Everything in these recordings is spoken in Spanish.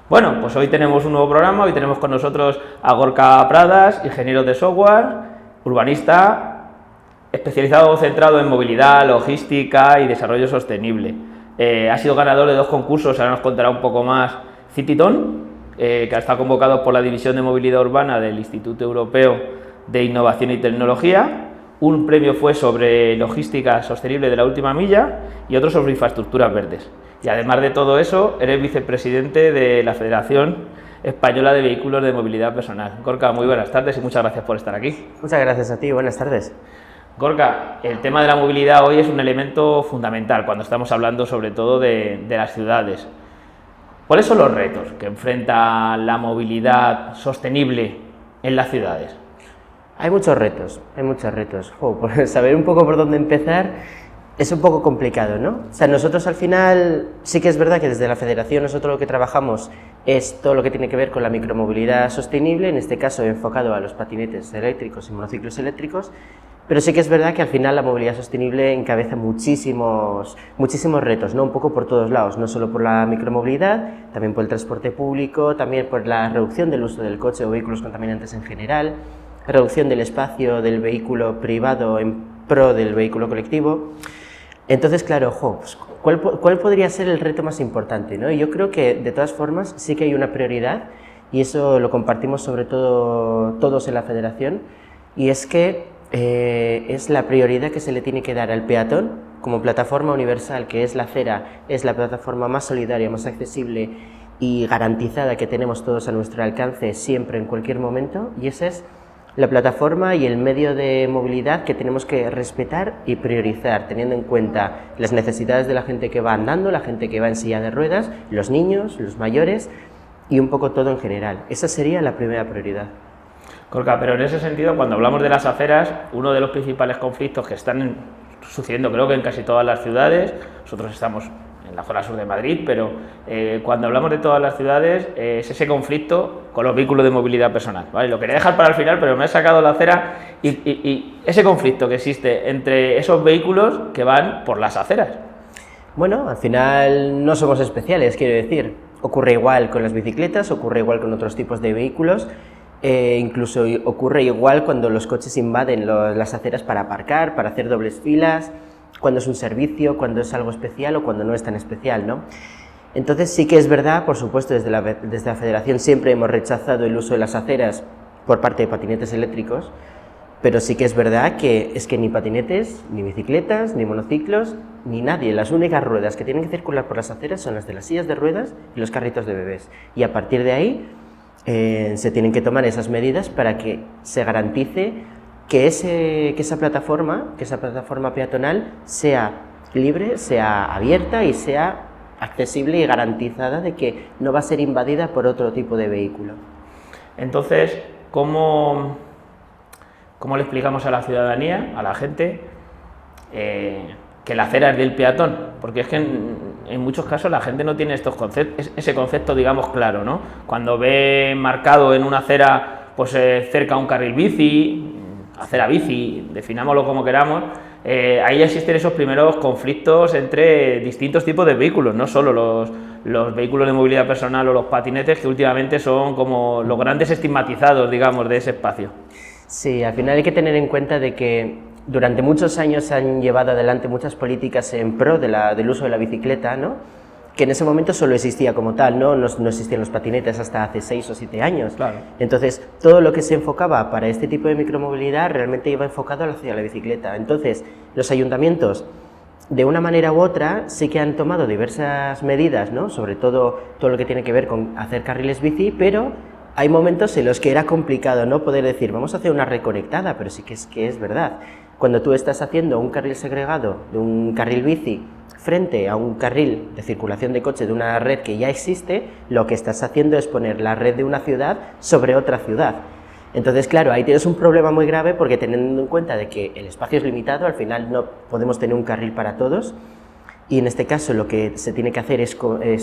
Bueno, pues hoy tenemos un nuevo programa, hoy tenemos con nosotros a Gorka Pradas, ingeniero de software, urbanista, especializado o centrado en movilidad, logística y desarrollo sostenible. Ha sido ganador de 2 concursos, ahora nos contará un poco más, Cititon, que está convocado por la División de Movilidad Urbana del Instituto Europeo de Innovación y Tecnología. Un premio fue sobre logística sostenible de la última milla y otro sobre infraestructuras verdes. Y además de todo eso, eres vicepresidente de la Federación Española de Vehículos de Movilidad Personal. Gorka, muy buenas tardes y muchas gracias por estar aquí. Muchas gracias a ti, buenas tardes. Gorka, el tema de la movilidad hoy es un elemento fundamental cuando estamos hablando sobre todo de las ciudades. ¿Cuáles son los retos que enfrenta la movilidad sostenible en las ciudades? Hay muchos retos, hay muchos retos. Por saber un poco por dónde empezar es un poco complicado, ¿no? O sea, nosotros al final sí que es verdad que desde la Federación nosotros lo que trabajamos es todo lo que tiene que ver con la micromovilidad sostenible, en este caso enfocado a los patinetes eléctricos y monociclos eléctricos, pero sí que es verdad que al final la movilidad sostenible encabeza muchísimos retos, ¿no? Un poco por todos lados, no solo por la micromovilidad, también por el transporte público, también por la reducción del uso del coche o vehículos contaminantes en general, reducción del espacio del vehículo privado en pro del vehículo colectivo. Entonces, claro, pues, ¿cuál podría ser el reto más importante, ¿no? Y yo creo que, de todas formas, sí que hay una prioridad, y eso lo compartimos sobre todo todos en la Federación, y es que es la prioridad que se le tiene que dar al peatón como plataforma universal, que es la acera, es la plataforma más solidaria, más accesible y garantizada que tenemos todos a nuestro alcance siempre, en cualquier momento, y esa es la plataforma y el medio de movilidad que tenemos que respetar y priorizar, teniendo en cuenta las necesidades de la gente que va andando, la gente que va en silla de ruedas, los niños, los mayores y un poco todo en general. Esa sería la primera prioridad. Gorka, pero en ese sentido, cuando hablamos de las aceras, uno de los principales conflictos que están sucediendo creo que en casi todas las ciudades, nosotros estamos en la zona sur de Madrid, pero cuando hablamos de todas las ciudades es ese conflicto con los vehículos de movilidad personal, ¿vale? Lo quería dejar para el final, pero me he sacado la acera y ese conflicto que existe entre esos vehículos que van por las aceras. Bueno, al final no somos especiales, quiero decir. Ocurre igual con las bicicletas, ocurre igual con otros tipos de vehículos, incluso ocurre igual cuando los coches invaden las aceras para aparcar, para hacer dobles filas, cuando es un servicio, cuando es algo especial o cuando no es tan especial, ¿no? Entonces sí que es verdad, por supuesto, desde la Federación siempre hemos rechazado el uso de las aceras por parte de patinetes eléctricos, pero sí que es verdad que ni patinetes, ni bicicletas, ni monociclos, ni nadie, las únicas ruedas que tienen que circular por las aceras son las de las sillas de ruedas y los carritos de bebés, y a partir de ahí se tienen que tomar esas medidas para que se garantice que esa plataforma peatonal sea libre, sea abierta y sea accesible y garantizada de que no va a ser invadida por otro tipo de vehículo. Entonces, ¿cómo le explicamos a la ciudadanía, a la gente, que la acera es del peatón? Porque es que en muchos casos la gente no tiene ese concepto, digamos, claro, ¿no? Cuando ve marcado en una acera, pues cerca a un carril bici, acera bici, definámoslo como queramos, ahí existen esos primeros conflictos entre distintos tipos de vehículos, no solo los vehículos de movilidad personal o los patinetes, que últimamente son como los grandes estigmatizados, digamos, de ese espacio. Sí, al final hay que tener en cuenta de que durante muchos años se han llevado adelante muchas políticas en pro del uso de la bicicleta, ¿no? Que en ese momento solo existía como tal, no existían los patinetes hasta hace 6 o 7 años. Claro. Entonces, todo lo que se enfocaba para este tipo de micromovilidad realmente iba enfocado hacia la bicicleta. Entonces, los ayuntamientos, de una manera u otra, sí que han tomado diversas medidas, ¿no? Sobre todo lo que tiene que ver con hacer carriles bici, pero hay momentos en los que era complicado no poder decir, vamos a hacer una red conectada, pero sí que es verdad. Cuando tú estás haciendo un carril segregado de un carril bici frente a un carril de circulación de coche de una red que ya existe, lo que estás haciendo es poner la red de una ciudad sobre otra ciudad. Entonces, claro, ahí tienes un problema muy grave porque teniendo en cuenta de que el espacio es limitado, al final no podemos tener un carril para todos y en este caso lo que se tiene que hacer es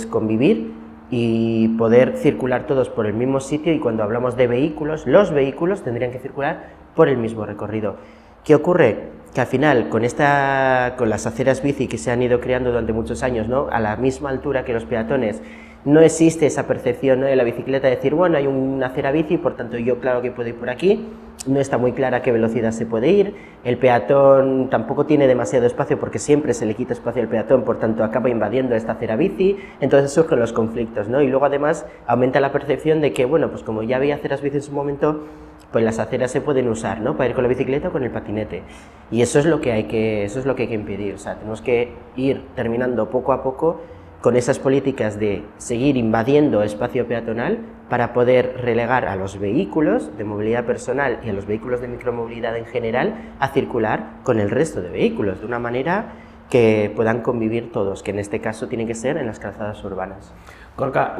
convivir y poder circular todos por el mismo sitio, y cuando hablamos de vehículos, los vehículos tendrían que circular por el mismo recorrido. ¿Qué ocurre? Que al final, con las aceras bici que se han ido creando durante muchos años, ¿no? A la misma altura que los peatones, no existe esa percepción, ¿no?, de la bicicleta, de decir, bueno, hay una acera bici, por tanto yo claro que puedo ir por aquí, no está muy clara a qué velocidad se puede ir, el peatón tampoco tiene demasiado espacio porque siempre se le quita espacio al peatón, por tanto acaba invadiendo esta acera bici, entonces surgen los conflictos, ¿no? Y luego además aumenta la percepción de que, bueno, pues como ya había aceras bici en su momento, pues las aceras se pueden usar, ¿no?, para ir con la bicicleta o con el patinete, y eso es lo que hay que impedir. O sea, tenemos que ir terminando poco a poco con esas políticas de seguir invadiendo espacio peatonal para poder relegar a los vehículos de movilidad personal y a los vehículos de micromovilidad en general a circular con el resto de vehículos, de una manera que puedan convivir todos, que en este caso tiene que ser en las calzadas urbanas. Gorka,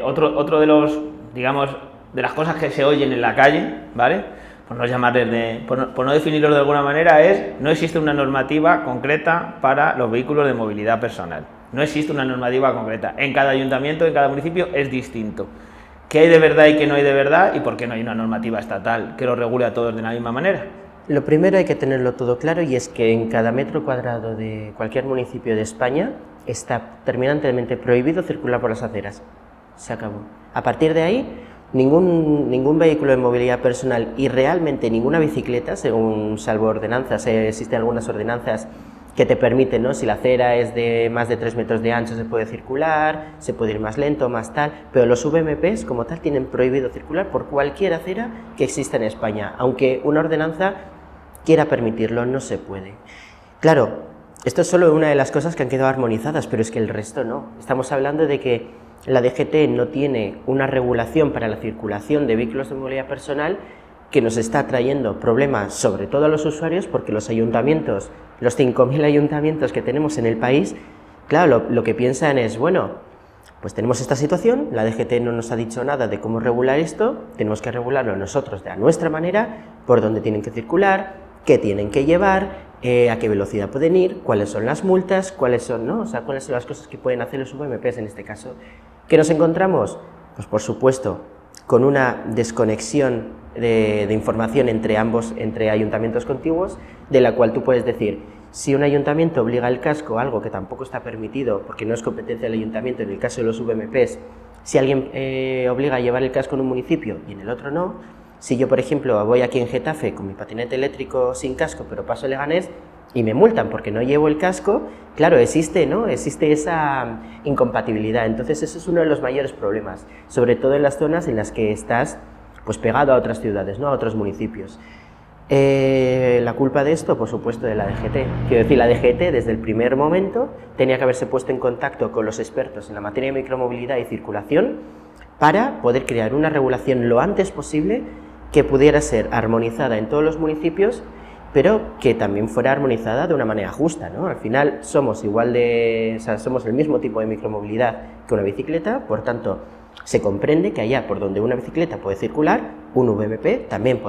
otro de los, digamos, de las cosas que se oyen en la calle, ¿vale?, por no definirlo de alguna manera, no existe una normativa concreta para los vehículos de movilidad personal. No existe una normativa concreta. En cada ayuntamiento, en cada municipio es distinto. ¿Qué hay de verdad y qué no hay de verdad? ¿Y por qué no hay una normativa estatal que los regule a todos de la misma manera? Lo primero hay que tenerlo todo claro, y es que en cada metro cuadrado de cualquier municipio de España está terminantemente prohibido circular por las aceras. Se acabó. A partir de ahí, ningún vehículo de movilidad personal y realmente ninguna bicicleta, salvo ordenanzas, existen algunas ordenanzas que te permiten, ¿no?, si la acera es de más de 3 metros de ancho se puede circular, se puede ir más lento, más tal, pero los VMPs como tal tienen prohibido circular por cualquier acera que exista en España, aunque una ordenanza quiera permitirlo, no se puede. Claro, esto es solo una de las cosas que han quedado armonizadas, pero es que el resto no. Estamos hablando de que la DGT no tiene una regulación para la circulación de vehículos de movilidad personal, que nos está trayendo problemas sobre todo a los usuarios, porque los ayuntamientos, los 5.000 ayuntamientos que tenemos en el país, claro, lo que piensan es, bueno, pues tenemos esta situación, la DGT no nos ha dicho nada de cómo regular esto, tenemos que regularlo nosotros de a nuestra manera, por dónde tienen que circular, qué tienen que llevar, a qué velocidad pueden ir, cuáles son las multas, cuáles son, ¿no?, o sea, cuáles son las cosas que pueden hacer los VMPs en este caso. ¿Qué nos encontramos? Pues por supuesto, con una desconexión de información entre ayuntamientos contiguos, de la cual tú puedes decir, si un ayuntamiento obliga el casco, algo que tampoco está permitido porque no es competencia del ayuntamiento en el caso de los VMPs, si alguien obliga a llevar el casco en un municipio y en el otro no, si yo por ejemplo voy aquí en Getafe con mi patinete eléctrico sin casco pero paso Leganés y me multan porque no llevo el casco, claro, existe esa incompatibilidad. Entonces eso es uno de los mayores problemas, sobre todo en las zonas en las que estás pues pegado a otras ciudades, ¿no?, a otros municipios. La culpa de esto, por supuesto, de la DGT. Quiero decir, la DGT desde el primer momento tenía que haberse puesto en contacto con los expertos en la materia de micromovilidad y circulación para poder crear una regulación lo antes posible que pudiera ser armonizada en todos los municipios, pero que también fuera armonizada de una manera justa, ¿no? Al final somos somos el mismo tipo de micromovilidad que una bicicleta, por tanto, se comprende que allá por donde una bicicleta puede circular, un VMP también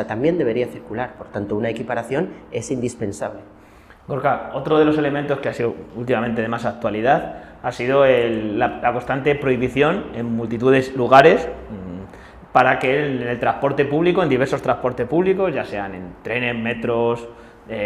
también debería circular, por tanto una equiparación es indispensable. Gorka, otro de los elementos que ha sido últimamente de más actualidad ha sido la constante prohibición en multitudes de lugares para que el transporte público, en diversos transportes públicos, ya sean en trenes, metros,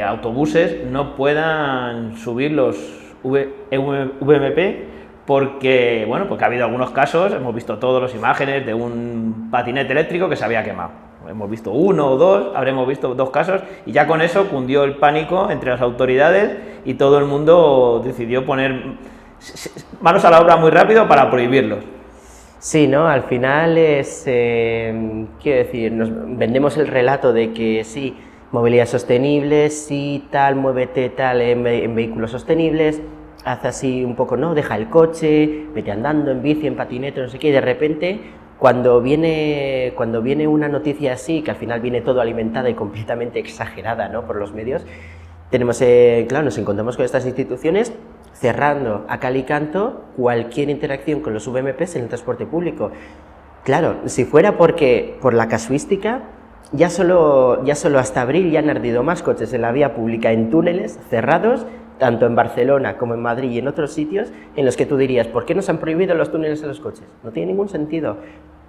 autobuses, no puedan subir los VMP porque ha habido algunos casos, hemos visto todas las imágenes de un patinete eléctrico que se había quemado. Hemos visto uno o dos, habremos visto 2 casos, y ya con eso cundió el pánico entre las autoridades y todo el mundo decidió poner manos a la obra muy rápido para prohibirlos. Sí, ¿no? Al final quiero decir, nos vendemos el relato de que sí, movilidad sostenible, sí, tal, muévete tal en vehículos sostenibles, haz así un poco, ¿no?, deja el coche, vete andando en bici, en patinete, no sé qué, y de repente cuando viene una noticia así, que al final viene todo alimentada y completamente exagerada, ¿no?, por los medios, nos encontramos con estas instituciones cerrando a cal y canto cualquier interacción con los VMPs en el transporte público. Claro, si fuera por la casuística, ya solo hasta abril ya han ardido más coches en la vía pública en túneles cerrados, tanto en Barcelona como en Madrid y en otros sitios, en los que tú dirías, ¿por qué nos han prohibido los túneles en los coches? No tiene ningún sentido.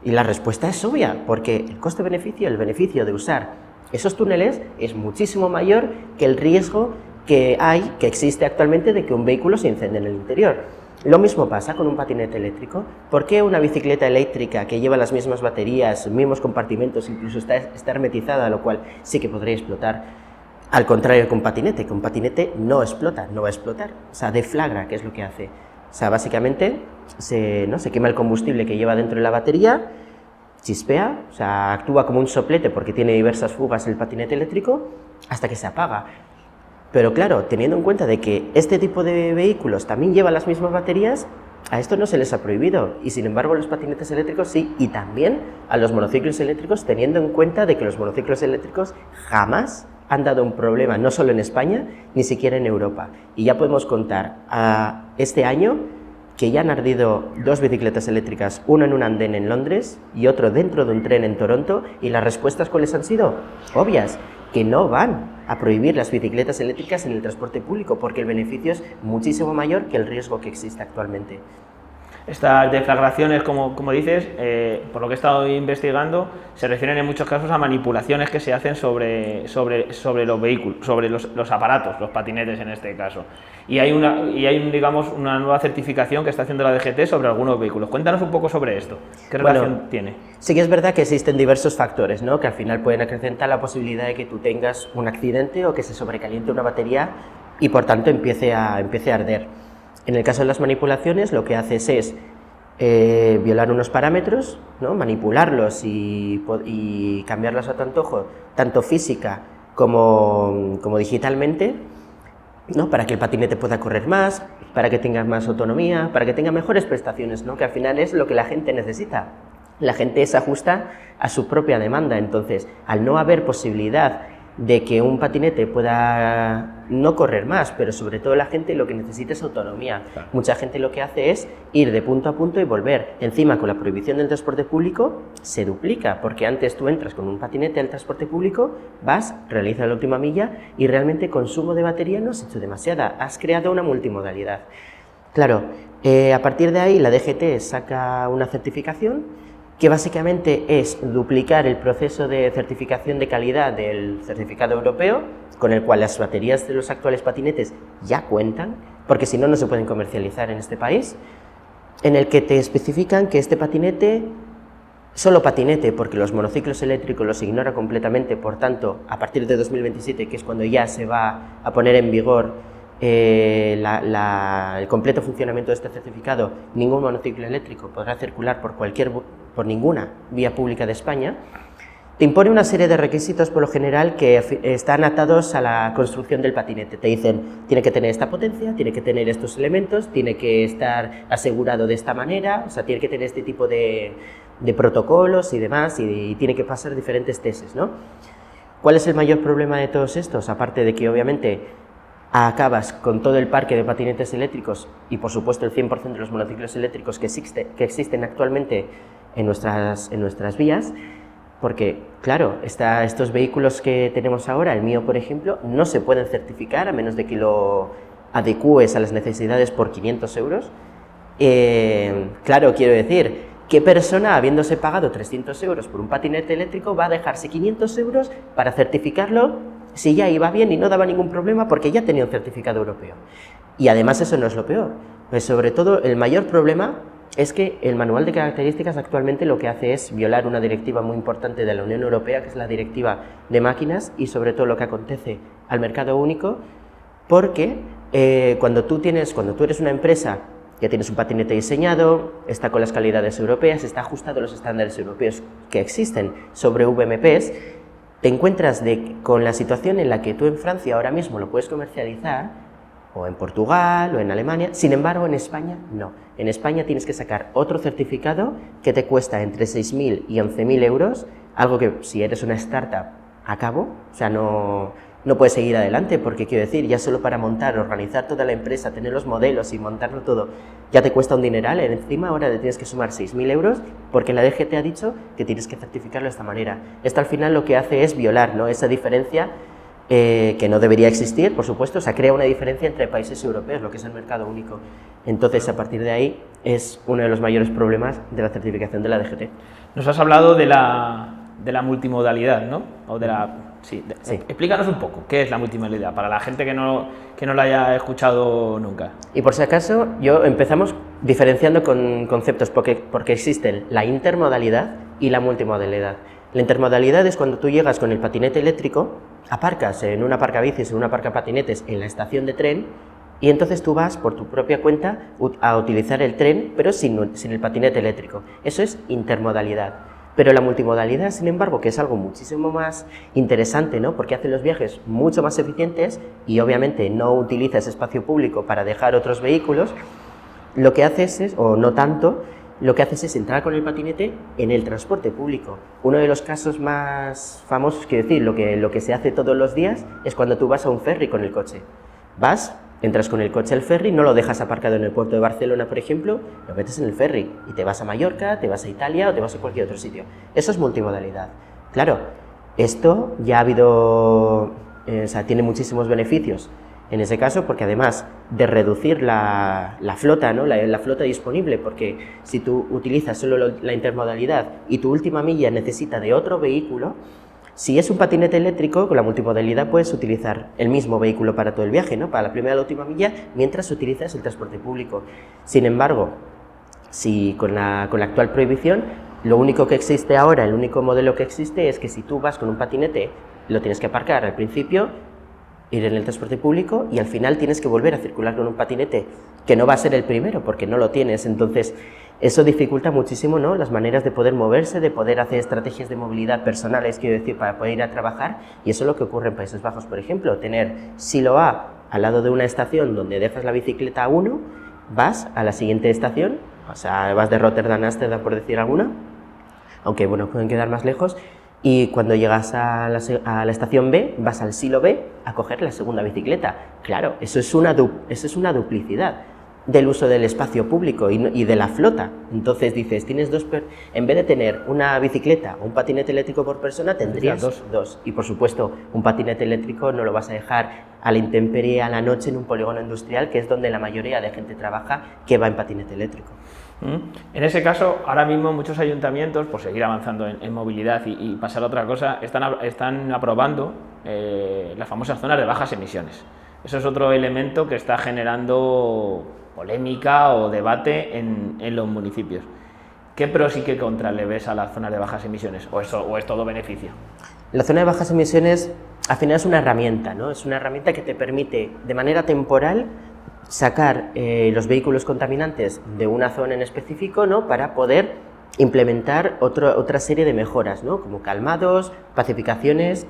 Y la respuesta es obvia, porque el coste-beneficio, el beneficio de usar esos túneles es muchísimo mayor que el riesgo que existe actualmente de que un vehículo se incendie en el interior. Lo mismo pasa con un patinete eléctrico. ¿Por qué una bicicleta eléctrica que lleva las mismas baterías, mismos compartimentos, incluso está hermetizada, lo cual sí que podría explotar? Al contrario que un patinete no explota, no va a explotar, o sea, deflagra, que es lo que hace. O sea, básicamente se quema el combustible que lleva dentro de la batería, chispea, o sea, actúa como un soplete porque tiene diversas fugas el patinete eléctrico, hasta que se apaga. Pero claro, teniendo en cuenta de que este tipo de vehículos también llevan las mismas baterías, a esto no se les ha prohibido, y sin embargo los patinetes eléctricos sí, y también a los monociclos eléctricos, teniendo en cuenta de que los monociclos eléctricos jamás han dado un problema, no solo en España, ni siquiera en Europa. Y ya podemos contar este año que ya han ardido 2 bicicletas eléctricas, uno en un andén en Londres y otro dentro de un tren en Toronto, y las respuestas ¿cuáles han sido? Obvias, que no van a prohibir las bicicletas eléctricas en el transporte público, porque el beneficio es muchísimo mayor que el riesgo que existe actualmente. Estas deflagraciones, como dices, por lo que he estado investigando, se refieren en muchos casos a manipulaciones que se hacen sobre los vehículos, sobre los aparatos, los patinetes en este caso. Y hay digamos, una nueva certificación que está haciendo la DGT sobre algunos vehículos. Cuéntanos un poco sobre esto. ¿Qué relación tiene? Sí que es verdad que existen diversos factores, ¿no?, que al final pueden acrecentar la posibilidad de que tú tengas un accidente o que se sobrecaliente una batería y por tanto empiece a arder. En el caso de las manipulaciones, lo que haces es violar unos parámetros, ¿no?, manipularlos y cambiarlos a tu antojo, tanto física como digitalmente, ¿no?, para que el patinete pueda correr más, para que tenga más autonomía, para que tenga mejores prestaciones, ¿no?, que al final es lo que la gente necesita. La gente se ajusta a su propia demanda, entonces, al no haber posibilidad de que un patinete pueda no correr más, pero sobre todo la gente lo que necesita es autonomía. Claro. Mucha gente lo que hace es ir de punto a punto y volver. Encima, con la prohibición del transporte público, se duplica, porque antes tú entras con un patinete al transporte público, vas, realizas la última milla y realmente consumo de batería no has hecho demasiada, has creado una multimodalidad. Claro, a partir de ahí la DGT saca una certificación que básicamente es duplicar el proceso de certificación de calidad del certificado europeo, con el cual las baterías de los actuales patinetes ya cuentan, porque si no, no se pueden comercializar en este país, en el que te especifican que este patinete, solo patinete, porque los monociclos eléctricos los ignora completamente, por tanto, a partir de 2027, que es cuando ya se va a poner en vigor el completo funcionamiento de este certificado, ningún monociclo eléctrico podrá circular por ninguna vía pública de España, te impone una serie de requisitos por lo general que están atados a la construcción del patinete. Te dicen, tiene que tener esta potencia, tiene que tener estos elementos, tiene que estar asegurado de esta manera, o sea, tiene que tener este tipo de protocolos y demás, y tiene que pasar diferentes tests, ¿no? ¿Cuál es el mayor problema de todos estos? Aparte de que obviamente acabas con todo el parque de patinetes eléctricos y por supuesto el 100% de los monociclos eléctricos que existen actualmente en nuestras vías, porque claro, estos vehículos que tenemos ahora, el mío por ejemplo, no se pueden certificar a menos de que lo adecúes a las necesidades por 500 euros. Claro, quiero decir, ¿qué persona, habiéndose pagado 300 euros por un patinete eléctrico, va a dejarse 500 euros para certificarlo si ya iba bien y no daba ningún problema porque ya tenía un certificado europeo? Y además eso no es lo peor, pues sobre todo el mayor problema es que el manual de características actualmente lo que hace es violar una directiva muy importante de la Unión Europea, que es la directiva de máquinas, y sobre todo lo que acontece al mercado único, porque cuando tú eres una empresa que tienes un patinete diseñado, está con las calidades europeas, está ajustado a los estándares europeos que existen sobre VMPs, te encuentras con la situación en la que tú en Francia ahora mismo lo puedes comercializar, o en Portugal, o en Alemania. Sin embargo, en España no. En España tienes que sacar otro certificado que te cuesta entre 6.000 y 11.000 euros, algo que si eres una startup acabo, o sea, no puedes seguir adelante, porque quiero decir, ya solo para montar, organizar toda la empresa, tener los modelos y montarlo todo, ya te cuesta un dineral. Encima ahora le tienes que sumar 6.000 euros porque la DGT ha dicho que tienes que certificarlo de esta manera. Esto al final lo que hace es violar, ¿no?, esa diferencia que no debería existir, por supuesto. O sea, crea una diferencia entre países europeos, lo que es el mercado único. Entonces, a partir de ahí, es uno de los mayores problemas de la certificación de la DGT. Nos has hablado de la multimodalidad, ¿no?, o de la Sí. Sí. Explícanos un poco, ¿qué es la multimodalidad? Para la gente que no la haya escuchado nunca. Y por si acaso, empezamos diferenciando con conceptos, porque existen la intermodalidad y la multimodalidad. La intermodalidad es cuando tú llegas con el patinete eléctrico, aparcas en una aparcabicis, en una aparcapatinetes en la estación de tren, y entonces tú vas por tu propia cuenta a utilizar el tren, pero sin el patinete eléctrico. Eso es intermodalidad. Pero la multimodalidad, sin embargo, que es algo muchísimo más interesante, ¿no? Porque hace los viajes mucho más eficientes y obviamente no utiliza ese espacio público para dejar otros vehículos, lo que haces es, o no tanto, lo que haces es entrar con el patinete en el transporte público. Uno de los casos más famosos, quiero decir, lo que se hace todos los días es cuando tú vas a un ferry con el coche. Entras con el coche al ferry, no lo dejas aparcado en el puerto de Barcelona, por ejemplo, lo metes en el ferry y te vas a Mallorca, te vas a Italia o te vas a cualquier otro sitio. Eso es multimodalidad. Claro, esto ya ha habido, tiene muchísimos beneficios en ese caso, porque además de reducir la flota, ¿no? la flota disponible, porque si tú utilizas solo la intermodalidad y tu última milla necesita de otro vehículo, si es un patinete eléctrico, con la multimodalidad puedes utilizar el mismo vehículo para todo el viaje, ¿no? Para la primera y la última milla, mientras utilizas el transporte público. Sin embargo, si con la actual prohibición, lo único que existe ahora, el único modelo que existe es que si tú vas con un patinete, lo tienes que aparcar al principio, ir en el transporte público y al final tienes que volver a circular con un patinete, que no va a ser el primero porque no lo tienes. Entonces, eso dificulta muchísimo, ¿no? Las maneras de poder moverse, de poder hacer estrategias de movilidad personales, quiero decir, para poder ir a trabajar, y eso es lo que ocurre en Países Bajos, por ejemplo, tener silo A al lado de una estación donde dejas la bicicleta a uno, vas a la siguiente estación, o sea, vas de Rotterdam a Ámsterdam, por decir alguna, aunque, bueno, pueden quedar más lejos, y cuando llegas a la estación B, vas al silo B a coger la segunda bicicleta. Claro, eso es una duplicidad del uso del espacio público y de la flota. Entonces dices, en vez de tener una bicicleta o un patinete eléctrico por persona, tendrías dos. Y por supuesto, un patinete eléctrico no lo vas a dejar a la intemperie a la noche en un polígono industrial, que es donde la mayoría de gente trabaja que va en patinete eléctrico. En ese caso, ahora mismo muchos ayuntamientos, por seguir avanzando en movilidad y pasar a otra cosa, están aprobando las famosas zonas de bajas emisiones. Eso es otro elemento que está generando polémica o debate en los municipios. ¿Qué pros y qué contras le ves a las zonas de bajas emisiones? ¿O es todo beneficio? La zona de bajas emisiones al final es una herramienta, ¿no? Es una herramienta que te permite de manera temporal sacar los vehículos contaminantes de una zona en específico, ¿no? Para poder implementar otra serie de mejoras, ¿no? Como calmados, pacificaciones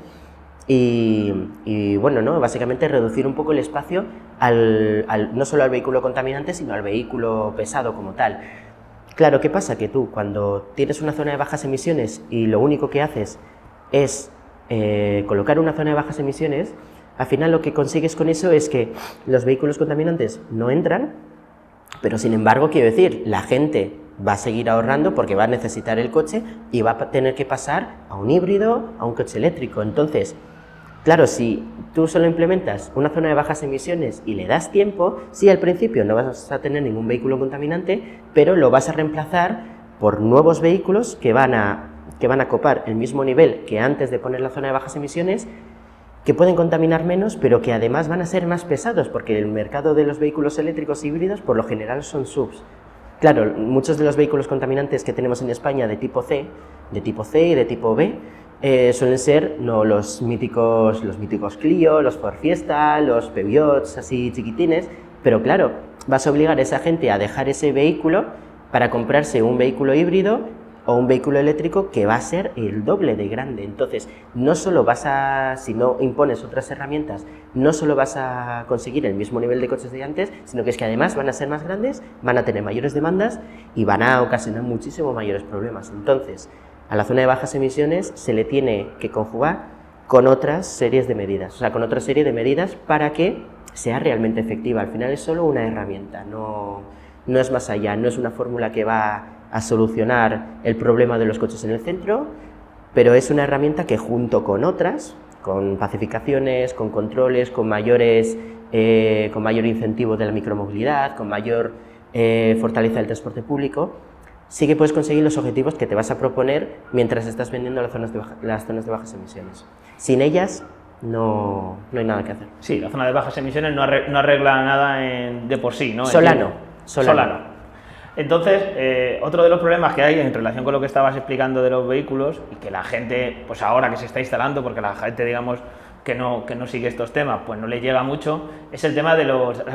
y bueno, ¿no? Básicamente reducir un poco el espacio no solo al vehículo contaminante, sino al vehículo pesado como tal. Claro, ¿qué pasa? Que tú, cuando tienes una zona de bajas emisiones y lo único que haces es colocar una zona de bajas emisiones, al final lo que consigues con eso es que los vehículos contaminantes no entran, pero sin embargo, quiero decir, la gente va a seguir ahorrando porque va a necesitar el coche y va a tener que pasar a un híbrido, a un coche eléctrico. Entonces, claro, si tú solo implementas una zona de bajas emisiones y le das tiempo, sí, al principio no vas a tener ningún vehículo contaminante, pero lo vas a reemplazar por nuevos vehículos que van a copar el mismo nivel que antes de poner la zona de bajas emisiones, que pueden contaminar menos, pero que además van a ser más pesados, porque el mercado de los vehículos eléctricos híbridos por lo general son SUVs. Claro, muchos de los vehículos contaminantes que tenemos en España de tipo C y de tipo B, suelen ser los míticos Clio, los Ford Fiesta, los Peugeots así chiquitines, pero claro, vas a obligar a esa gente a dejar ese vehículo para comprarse un vehículo híbrido o un vehículo eléctrico que va a ser el doble de grande. Entonces, no solo si no impones otras herramientas, no solo vas a conseguir el mismo nivel de coches de antes, sino que es que además van a ser más grandes, van a tener mayores demandas y van a ocasionar muchísimo mayores problemas. Entonces, a la zona de bajas emisiones se le tiene que conjugar con otras series de medidas, o sea, con otra serie de medidas para que sea realmente efectiva. Al final es solo una herramienta, no es más allá, no es una fórmula que va a solucionar el problema de los coches en el centro, pero es una herramienta que junto con otras, con pacificaciones, con controles, con mayor incentivo de la micromovilidad, con mayor fortaleza del transporte público, sí que puedes conseguir los objetivos que te vas a proponer mientras estás vendiendo las zonas de bajas emisiones. Sin ellas no hay nada que hacer. Sí, la zona de bajas emisiones no arregla nada de por sí, ¿no? Solano. Entonces, otro de los problemas que hay en relación con lo que estabas explicando de los vehículos y que la gente, pues ahora que se está instalando, porque la gente, digamos, que no sigue estos temas, pues no le llega mucho, es el tema de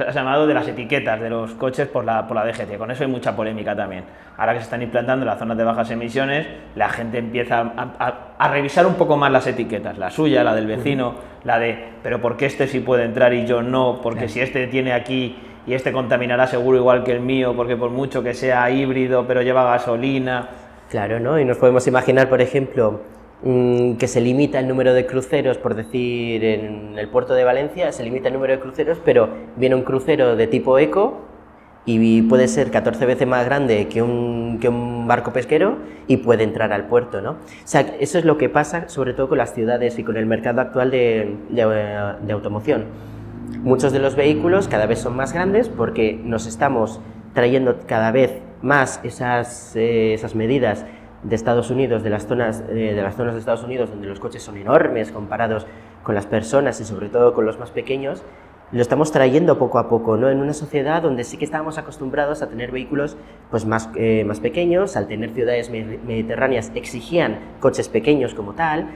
has llamado de las etiquetas de los coches por la DGT. Con eso hay mucha polémica también. Ahora que se están implantando las zonas de bajas emisiones, la gente empieza a revisar un poco más las etiquetas, la suya, la del vecino, la de, pero ¿por qué este sí puede entrar y yo no? Porque claro, si este tiene aquí y este contaminará seguro igual que el mío, porque por mucho que sea híbrido, pero lleva gasolina. Claro, ¿no? Y nos podemos imaginar, por ejemplo, que se limita el número de cruceros, por decir, en el puerto de Valencia, se limita el número de cruceros, pero viene un crucero de tipo eco y puede ser 14 veces más grande que un barco pesquero y puede entrar al puerto, ¿no? O sea, eso es lo que pasa sobre todo con las ciudades y con el mercado actual de automoción. Muchos de los vehículos cada vez son más grandes porque nos estamos trayendo cada vez más esas medidas de Estados Unidos, de las zonas de Estados Unidos donde los coches son enormes comparados con las personas y sobre todo con los más pequeños, lo estamos trayendo poco a poco, ¿no? En una sociedad donde sí que estábamos acostumbrados a tener vehículos pues más pequeños, al tener ciudades mediterráneas exigían coches pequeños como tal.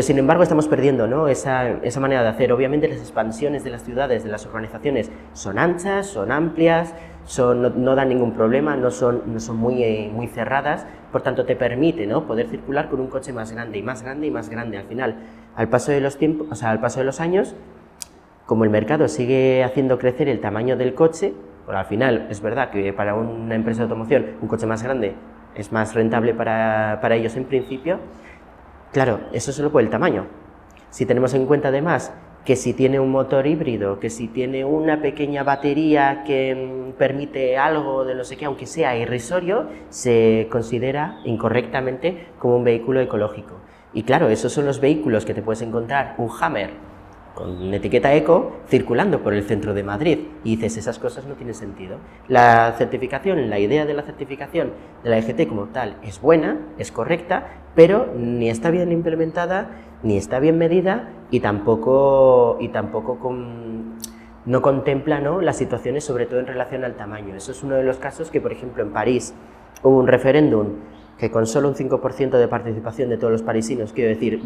Sin embargo, estamos perdiendo, ¿no? esa manera de hacer. Obviamente las expansiones de las ciudades, de las urbanizaciones, son anchas, son amplias, no dan ningún problema, no son muy cerradas, por tanto te permite, ¿no?, poder circular con un coche más grande y más grande y más grande. Al final, al paso de los años, como el mercado sigue haciendo crecer el tamaño del coche, bueno, al final es verdad que para una empresa de automoción un coche más grande es más rentable para ellos en principio. Claro, eso solo por el tamaño. Si tenemos en cuenta además que si tiene un motor híbrido, que si tiene una pequeña batería que permite algo de no sé qué, aunque sea irrisorio, se considera incorrectamente como un vehículo ecológico. Y claro, esos son los vehículos que te puedes encontrar, un Hammer con etiqueta eco circulando por el centro de Madrid y dices, esas cosas no tienen sentido. La certificación, la idea de la certificación de la DGT como tal es buena, es correcta, pero ni está bien implementada, ni está bien medida y tampoco no contempla, ¿no?, las situaciones, sobre todo en relación al tamaño. Eso es uno de los casos que, por ejemplo, en París hubo un referéndum que con solo un 5% de participación de todos los parisinos, quiero decir,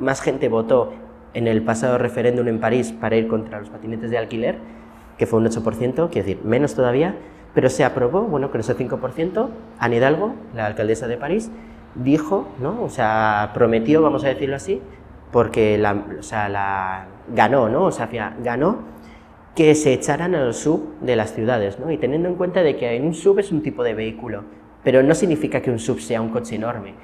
más gente votó en el pasado referéndum en París para ir contra los patinetes de alquiler, que fue un 8%, quiero decir, menos todavía, pero se aprobó, bueno, con ese 5%, Anne Hidalgo, la alcaldesa de París, dijo, ¿no?, o sea, prometió, vamos a decirlo así, porque ganó, ¿no?, o sea, ganó que se echaran a los SUV de las ciudades, ¿no?, y teniendo en cuenta de que un SUV es un tipo de vehículo, pero no significa que un SUV sea un coche enorme,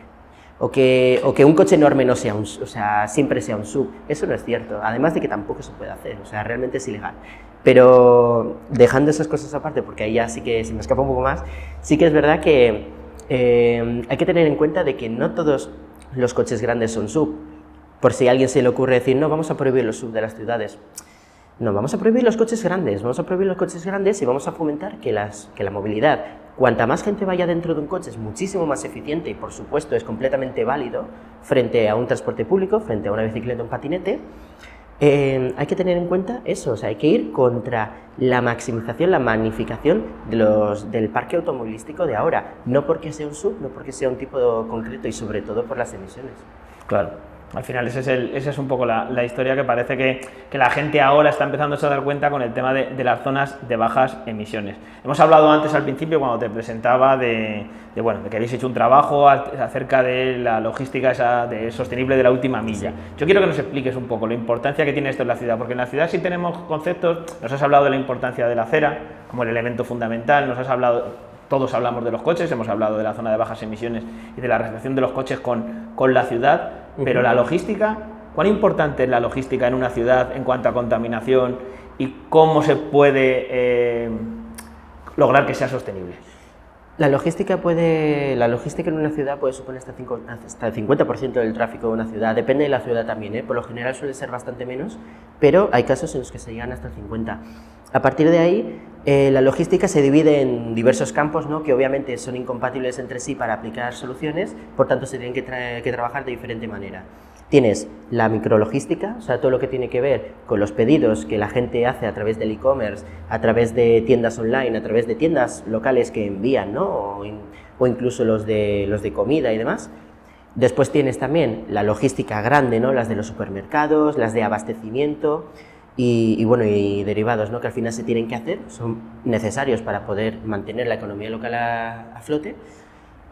o que un coche enorme no sea siempre sea un SUV. Eso no es cierto, además de que tampoco se puede hacer, o sea, realmente es ilegal. Pero dejando esas cosas aparte, porque ahí ya sí que se me escapa un poco más, sí que es verdad que hay que tener en cuenta de que no todos los coches grandes son SUV. Por si a alguien se le ocurre decir, no, vamos a prohibir los SUV de las ciudades. No, vamos a prohibir los coches grandes, y vamos a fomentar que la movilidad, cuanta más gente vaya dentro de un coche, es muchísimo más eficiente y, por supuesto, es completamente válido frente a un transporte público, frente a una bicicleta o un patinete. Hay que tener en cuenta eso, o sea, hay que ir contra la maximización, la magnificación del parque automovilístico de ahora, no porque sea un SUV, no porque sea un tipo concreto y sobre todo por las emisiones. Claro. Al final esa es un poco la historia que parece que la gente ahora está empezando a dar cuenta con el tema de las zonas de bajas emisiones. Hemos hablado antes al principio cuando te presentaba de que habéis hecho un trabajo acerca de la logística sostenible de la última milla. Sí. Yo quiero que nos expliques un poco la importancia que tiene esto en la ciudad, porque en la ciudad sí tenemos conceptos, nos has hablado de la importancia de la acera como el elemento fundamental, todos hablamos de los coches, hemos hablado de la zona de bajas emisiones y de la relación de los coches con la ciudad, pero la logística, ¿cuán importante es la logística en una ciudad en cuanto a contaminación y cómo se puede lograr que sea sostenible? La logística en una ciudad puede suponer hasta el 50% del tráfico de una ciudad, depende de la ciudad también, por lo general suele ser bastante menos, pero hay casos en los que se llegan hasta el 50%. A partir de ahí, la logística se divide en diversos campos, ¿no?, que obviamente son incompatibles entre sí para aplicar soluciones, por tanto se tienen que trabajar de diferente manera. Tienes la micrologística, o sea, todo lo que tiene que ver con los pedidos que la gente hace a través del e-commerce, a través de tiendas online, a través de tiendas locales que envían, ¿no? O incluso los de comida y demás. Después tienes también la logística grande, ¿no? Las de los supermercados, las de abastecimiento y derivados, ¿no? Que al final se tienen que hacer, son necesarios para poder mantener la economía local a flote.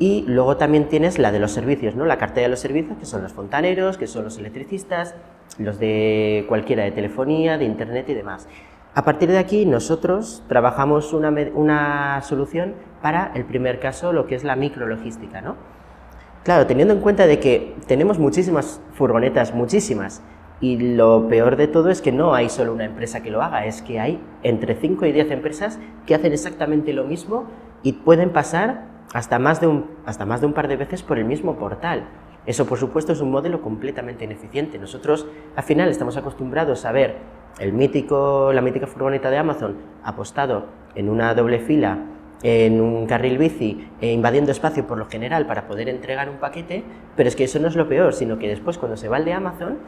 Y luego también tienes la de los servicios, ¿no? La cartera de los servicios, que son los fontaneros, que son los electricistas, los de cualquiera de telefonía, de internet y demás. A partir de aquí nosotros trabajamos una solución para el primer caso, lo que es la micrologística, ¿no? Claro, teniendo en cuenta de que tenemos muchísimas furgonetas, muchísimas, y lo peor de todo es que no hay solo una empresa que lo haga, es que hay entre 5 y 10 empresas que hacen exactamente lo mismo y pueden pasar hasta más de un par de veces por el mismo portal. Eso, por supuesto, es un modelo completamente ineficiente. Nosotros, al final, estamos acostumbrados a ver la mítica furgoneta de Amazon apostado en una doble fila, en un carril bici, invadiendo espacio por lo general para poder entregar un paquete, pero es que eso no es lo peor, sino que después, cuando se va el de Amazon,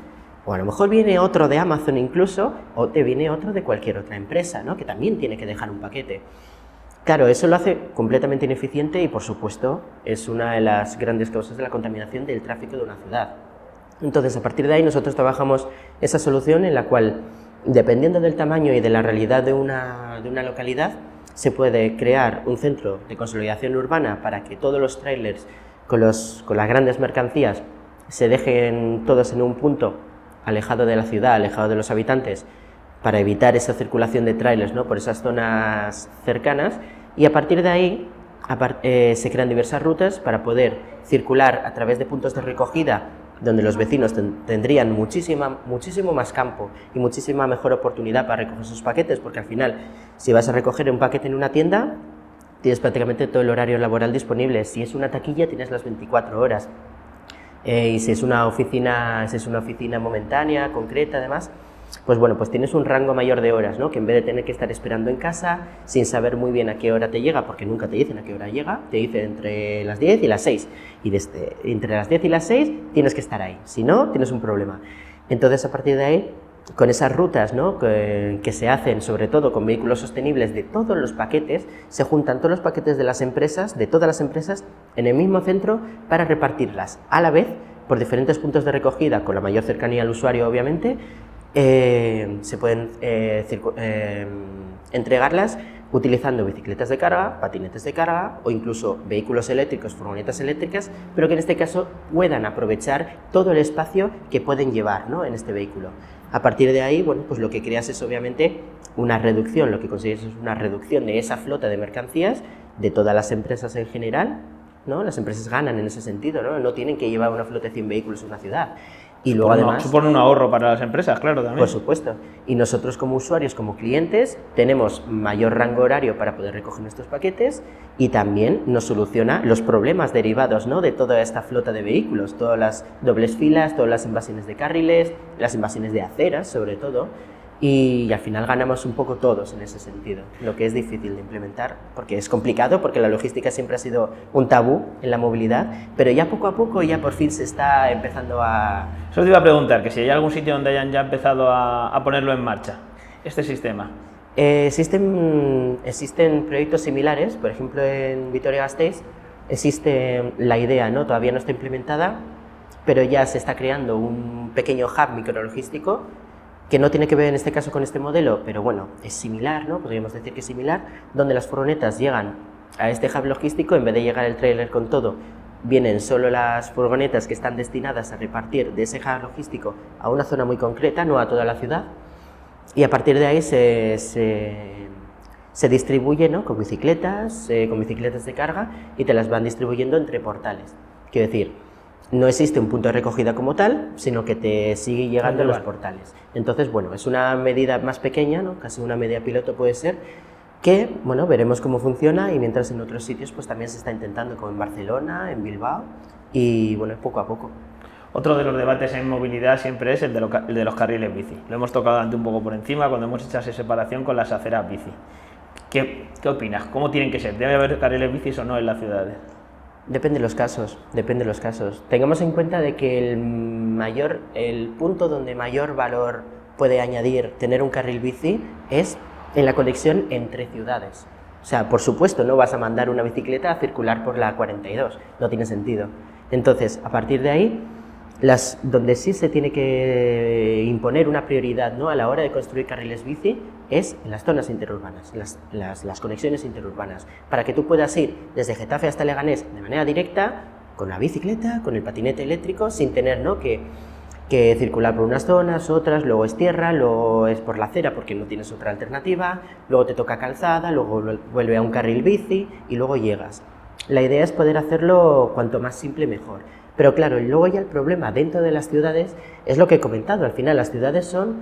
o a lo mejor viene otro de Amazon incluso, o te viene otro de cualquier otra empresa, ¿no? Que también tiene que dejar un paquete. Claro, eso lo hace completamente ineficiente y, por supuesto, es una de las grandes causas de la contaminación del tráfico de una ciudad. Entonces, a partir de ahí, nosotros trabajamos esa solución en la cual, dependiendo del tamaño y de la realidad de una localidad, se puede crear un centro de consolidación urbana para que todos los trailers con las grandes mercancías se dejen todos en un punto alejado de la ciudad, alejado de los habitantes, para evitar esa circulación de trailers, ¿no? Por esas zonas cercanas, y a partir de ahí se crean diversas rutas para poder circular a través de puntos de recogida donde los vecinos tendrían muchísimo más campo y muchísima mejor oportunidad para recoger sus paquetes, porque al final, si vas a recoger un paquete en una tienda, tienes prácticamente todo el horario laboral disponible. Si es una taquilla, tienes las 24 horas. Y si es una oficina momentánea, concreta, además, pues bueno, pues tienes un rango mayor de horas, ¿no? Que en vez de tener que estar esperando en casa, sin saber muy bien a qué hora te llega, porque nunca te dicen a qué hora llega, te dicen entre las 10 y las 6, y entre las 10 y las 6 tienes que estar ahí, si no, tienes un problema. Entonces, a partir de ahí, con esas rutas, ¿no? que se hacen, sobre todo con vehículos sostenibles de todos los paquetes, se juntan todos los paquetes de las empresas, de todas las empresas, en el mismo centro para repartirlas a la vez por diferentes puntos de recogida, con la mayor cercanía al usuario, obviamente. Se pueden entregarlas utilizando bicicletas de carga, patinetes de carga o incluso vehículos eléctricos, furgonetas eléctricas, pero que en este caso puedan aprovechar todo el espacio que pueden llevar, ¿no? En este vehículo. A partir de ahí, bueno, pues lo que creas es obviamente una reducción, lo que consigues es una reducción de esa flota de mercancías de todas las empresas en general, ¿no? Las empresas ganan en ese sentido, ¿no? No tienen que llevar una flota de 100 vehículos a una ciudad. Y luego además supone un ahorro para las empresas, claro, también. Por supuesto. Y nosotros como usuarios, como clientes, tenemos mayor rango horario para poder recoger nuestros paquetes y también nos soluciona los problemas derivados, ¿no? De toda esta flota de vehículos, todas las dobles filas, todas las invasiones de carriles, las invasiones de aceras, sobre todo. Y al final ganamos un poco todos en ese sentido, lo que es difícil de implementar, porque es complicado, porque la logística siempre ha sido un tabú en la movilidad, pero ya poco a poco, ya por fin se está empezando a... Solo te iba a preguntar, que si hay algún sitio donde hayan ya empezado a ponerlo en marcha, este sistema. Existen proyectos similares, por ejemplo en Vitoria-Gasteiz existe la idea, ¿no? Todavía no está implementada, pero ya se está creando un pequeño hub micrologístico que no tiene que ver en este caso con este modelo, pero bueno, es similar, ¿no? Podríamos decir que es similar, donde las furgonetas llegan a este hub logístico, en vez de llegar el tráiler con todo, vienen solo las furgonetas que están destinadas a repartir de ese hub logístico a una zona muy concreta, no a toda la ciudad, y a partir de ahí se distribuye, ¿no? Con bicicletas de carga, y te las van distribuyendo entre portales. Quiero decir, no existe un punto de recogida como tal, sino que te sigue llegando a los portales. Entonces, bueno, es una medida más pequeña, ¿no? Casi una medida piloto puede ser, que, bueno, veremos cómo funciona, y mientras en otros sitios pues también se está intentando, como en Barcelona, en Bilbao, y bueno, poco a poco. Otro de los debates en movilidad siempre es el de los carriles bici. Lo hemos tocado antes un poco por encima cuando hemos hecho esa separación con las aceras bici. ¿Qué opinas? ¿Cómo tienen que ser? ¿Debe haber carriles bicis o no en las ciudades? Depende de los casos, depende de los casos. Tengamos en cuenta de que el punto donde mayor valor puede añadir tener un carril bici es en la conexión entre ciudades. O sea, por supuesto, no vas a mandar una bicicleta a circular por la 42, no tiene sentido. Entonces, a partir de ahí, donde sí se tiene que imponer una prioridad, ¿no?, a la hora de construir carriles bici es en las zonas interurbanas, las conexiones interurbanas, para que tú puedas ir desde Getafe hasta Leganés de manera directa, con la bicicleta, con el patinete eléctrico, sin tener, ¿no?, que circular por unas zonas, otras, luego es tierra, luego es por la acera porque no tienes otra alternativa, luego te toca calzada, luego vuelve a un carril bici y luego llegas. La idea es poder hacerlo cuanto más simple mejor. Pero claro, luego ya el problema dentro de las ciudades es lo que he comentado. Al final las ciudades son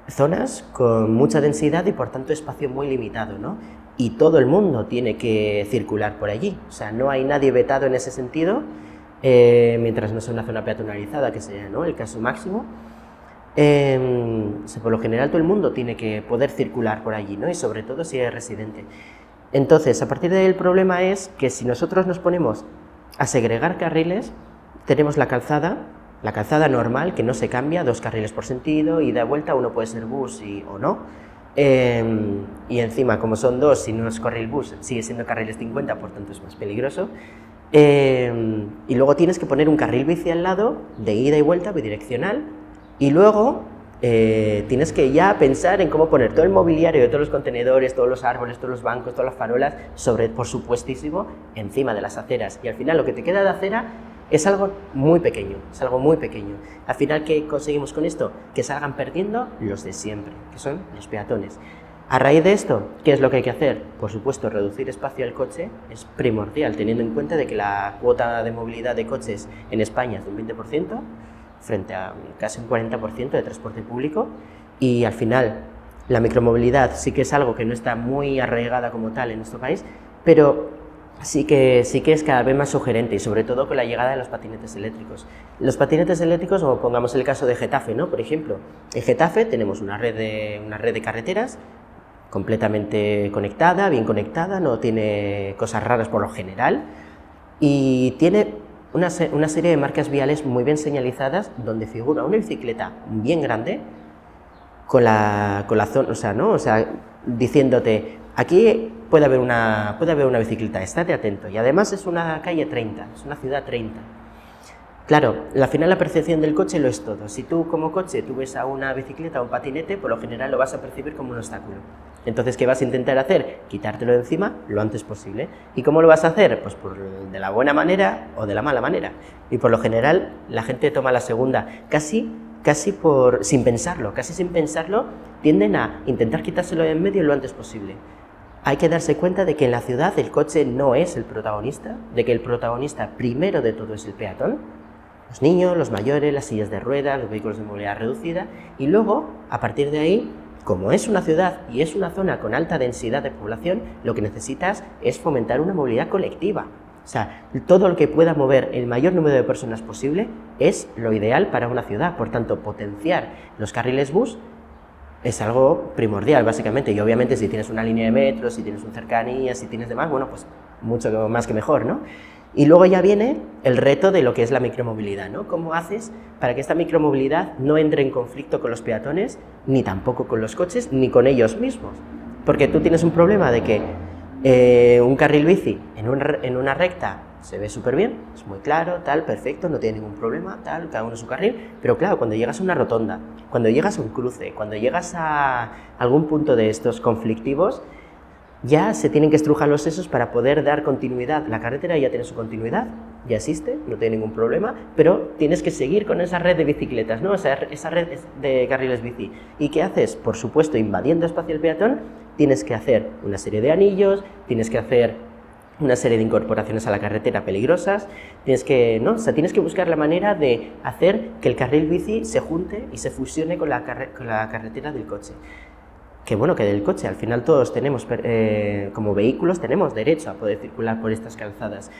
zonas con mucha densidad y por tanto espacio muy limitado, ¿no? Y todo el mundo tiene que circular por allí. O sea, no hay nadie vetado en ese sentido, mientras no sea una zona peatonalizada, que sea, ¿no?, el caso máximo. Por lo general todo el mundo tiene que poder circular por allí, ¿no?, y sobre todo si es residente. Entonces, a partir de ahí el problema es que si nosotros nos ponemos a segregar carriles, tenemos la calzada normal, que no se cambia, 2 carriles por sentido, ida y vuelta, uno puede ser bus o no, y encima, como son 2, si no es carril bus, sigue siendo carriles 50, por tanto es más peligroso, y luego tienes que poner un carril bici al lado, de ida y vuelta, bidireccional, y luego tienes que ya pensar en cómo poner todo el mobiliario de todos los contenedores, todos los árboles, todos los bancos, todas las farolas, por supuestísimo, encima de las aceras. Y al final lo que te queda de acera es algo muy pequeño, Al final, ¿qué conseguimos con esto? Que salgan perdiendo los de siempre, que son los peatones. A raíz de esto, ¿qué es lo que hay que hacer? Por supuesto, reducir espacio al coche es primordial, teniendo en cuenta de que la cuota de movilidad de coches en España es de un 20%, frente a casi un 40% de transporte público, y al final la micromovilidad sí que es algo que no está muy arraigada como tal en nuestro país, pero sí que es cada vez más sugerente, y sobre todo con la llegada de los patinetes eléctricos. Los patinetes eléctricos, o pongamos el caso de Getafe, ¿no?, por ejemplo, en Getafe tenemos una red de carreteras completamente conectada, bien conectada, no tiene cosas raras por lo general, y tiene una serie de marcas viales muy bien señalizadas, donde figura una bicicleta bien grande con la zona, o sea, diciéndote, aquí puede haber una bicicleta, estate atento. Y además es una calle 30, es una ciudad 30. Claro, al final la percepción del coche lo es todo. Si tú como coche tú ves a una bicicleta o un patinete, por lo general lo vas a percibir como un obstáculo. Entonces, ¿qué vas a intentar hacer? Quitártelo de encima lo antes posible. ¿Y cómo lo vas a hacer? Pues de la buena manera o de la mala manera. Y por lo general la gente toma la segunda, casi sin pensarlo, tienden a intentar quitárselo de en medio lo antes posible. Hay que darse cuenta de que en la ciudad el coche no es el protagonista, de que el protagonista primero de todo es el peatón, los niños, los mayores, las sillas de ruedas, los vehículos de movilidad reducida, y luego, a partir de ahí, como es una ciudad y es una zona con alta densidad de población, lo que necesitas es fomentar una movilidad colectiva. O sea, todo lo que pueda mover el mayor número de personas posible es lo ideal para una ciudad. Por tanto, potenciar los carriles bus es algo primordial, básicamente. Y obviamente si tienes una línea de metro, si tienes un cercanía, si tienes demás, bueno, pues mucho más que mejor, ¿no? Y luego ya viene el reto de lo que es la micromovilidad, ¿no? ¿Cómo haces para que esta micromovilidad no entre en conflicto con los peatones, ni tampoco con los coches, ni con ellos mismos? Porque tú tienes un problema de que un carril bici en una recta se ve súper bien, es muy claro, tal, perfecto, no tiene ningún problema, tal, cada uno en su carril, pero claro, cuando llegas a una rotonda, cuando llegas a un cruce, cuando llegas a algún punto de estos conflictivos, ya se tienen que estrujar los sesos para poder dar continuidad. La carretera ya tiene su continuidad, ya existe, no tiene ningún problema, pero tienes que seguir con esa red de bicicletas, ¿no? Esa red de carriles bici. ¿Y qué haces? Por supuesto, invadiendo espacio del peatón, tienes que hacer una serie de anillos, tienes que hacer una serie de incorporaciones a la carretera peligrosas, tienes que buscar la manera de hacer que el carril bici se junte y se fusione con la carretera del coche. Que bueno, que del coche, al final todos tenemos, como vehículos, tenemos derecho a poder circular por estas calzadas.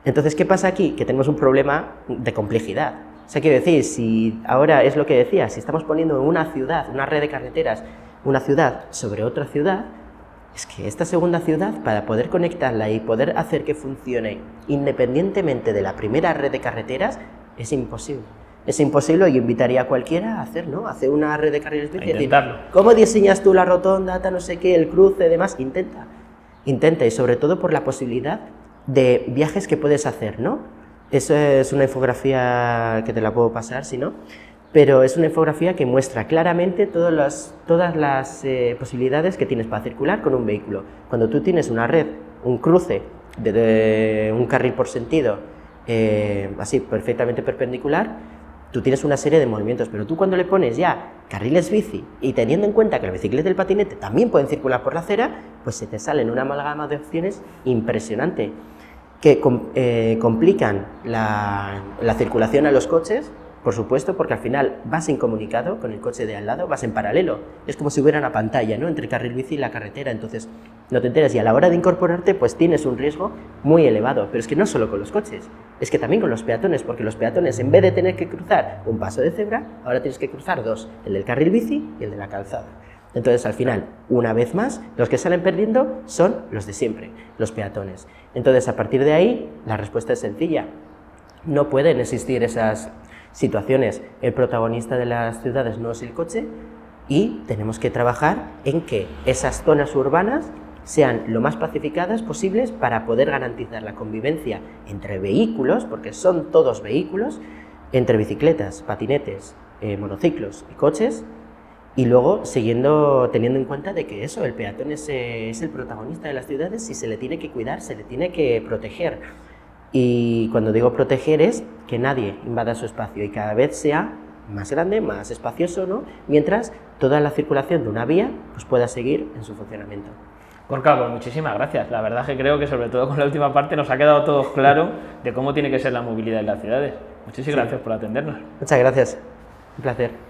Entonces, ¿qué pasa aquí? Que tenemos un problema de complejidad. O sea, quiero decir, si ahora es lo que decía, si estamos poniendo en una ciudad, una red de carreteras, una ciudad sobre otra ciudad, es que esta segunda ciudad, para poder conectarla y poder hacer que funcione independientemente de la primera red de carreteras, es imposible. Es imposible, y invitaría a cualquiera a hacer, ¿no? Hacer una red de carriles bici. Intentarlo. ¿Cómo diseñas tú la rotonda, no sé qué, el cruce, demás? Intenta, y sobre todo por la posibilidad de viajes que puedes hacer, ¿no? Eso es una infografía que te la puedo pasar, si no, pero es una infografía que muestra claramente todas las posibilidades que tienes para circular con un vehículo. Cuando tú tienes una red, un cruce de un carril por sentido, así perfectamente perpendicular, tú tienes una serie de movimientos, pero tú cuando le pones ya carriles bici y teniendo en cuenta que la bicicleta y el patinete también pueden circular por la acera, pues se te salen una amalgama de opciones impresionante que complican la circulación a los coches, por supuesto, porque al final vas incomunicado con el coche de al lado, vas en paralelo, es como si hubiera una pantalla, ¿no?, entre el carril bici y la carretera, entonces no te enteras, y a la hora de incorporarte pues tienes un riesgo muy elevado, pero es que no solo con los coches, es que también con los peatones, porque los peatones, en vez de tener que cruzar un paso de cebra, ahora tienes que cruzar dos, el del carril bici y el de la calzada. Entonces, al final, una vez más, los que salen perdiendo son los de siempre, los peatones. Entonces, a partir de ahí, la respuesta es sencilla. No pueden existir esas situaciones. El protagonista de las ciudades no es el coche y tenemos que trabajar en que esas zonas urbanas sean lo más pacificadas posibles para poder garantizar la convivencia entre vehículos, porque son todos vehículos, entre bicicletas, patinetes, monociclos y coches, y luego teniendo en cuenta de que el peatón es el protagonista de las ciudades y se le tiene que cuidar, se le tiene que proteger. Y cuando digo proteger es que nadie invada su espacio y cada vez sea más grande, más espacioso, ¿no?, mientras toda la circulación de una vía pues pueda seguir en su funcionamiento. Gorka, pues muchísimas gracias. La verdad es que creo que sobre todo con la última parte nos ha quedado todo claro de cómo tiene que ser la movilidad en las ciudades. Muchísimas gracias por atendernos. Muchas gracias. Un placer.